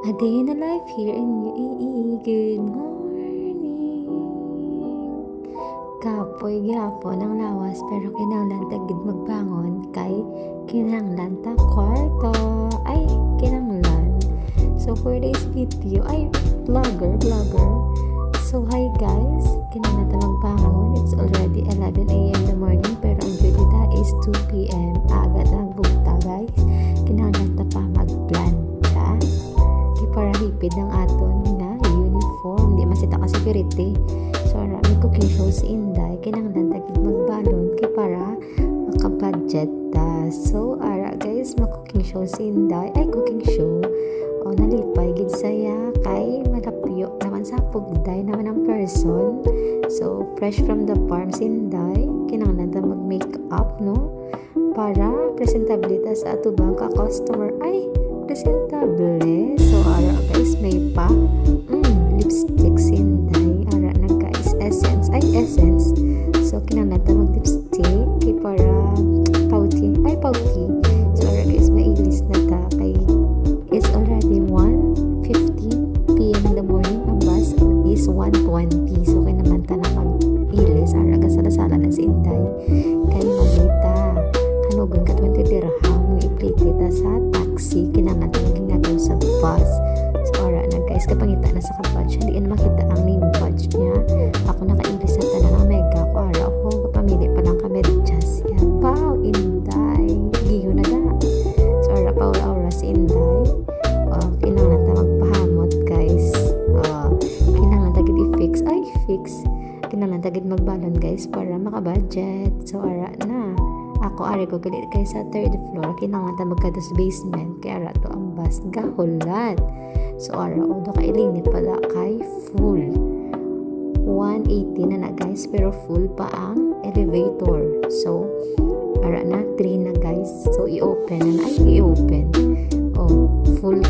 A day in the life here in UAE. Good morning. Kapoy gyapon ang lawas pero kinahanglan tagid magbangon kay kinahanglan ta kwarto. Ay kinahanglan. So for this video ay vlogger. So hi guys, kinahanglan ta magbangon. It's already 11 a.m. in the morning pero ang due data is 2 p.m. Aga na nagbugta guys. Kinahanglan ta pa magplancha para hipid ng aton na uniform. Di masita ka security. So, may cooking show si Inday. Kinahanglan tagid magbalon kay para makabudget ta. So, ara guys, mag-cooking show si Inday. Ay, cooking show. O, nalipay gid saya kay malapyo naman sa pugday naman ang person. So, fresh from the farm si Inday. Kinahanglan ta mag-makeup, no? Para presentability sa atubang ka-customer. Ay, presentable. So, ara guys, may pa lipstick sinday. Ara na guys, essence. Ay, essence. So, kinahanglan ta mag-lipstick kay para pouty. Ay, pouty. So, ara guys, mailis na ta kay it's already 1:15 p.m. in the morning. Ang bus is 1:20. So, kinahanglan ta na mag-ilis. Ara guys, sala-sala na si Inday. Kay mamita. Kanugan ka 20 dirham. I-plate kita sa taxi. Kinahanglan ta maging sa bus. So, ara na guys, kapangita na sa kabadge, hindi na makita ang name badge niya. Ako nakailis na tanan ng mega ko. Ara ako, kapamili pa lang kami just yan. Wow, Inday. Giyo na da. So, ara pa ura si Inday. Kinahanglan ta magpahamot guys. Kinahanglan ta gid i-fix. Ay, i-fix. Kinahanglan ta gid magbalon guys para makabudget. So, ara na. Ako ari ko galit kay sa third floor. Kinahanglan ta magkadto sa basement kay ara to ang bus gahulat. So ara o do kay limit pala kay full 180 na guys pero full pa ang elevator. So ara na 3 na guys. So i-open na ay i-open. Oh, full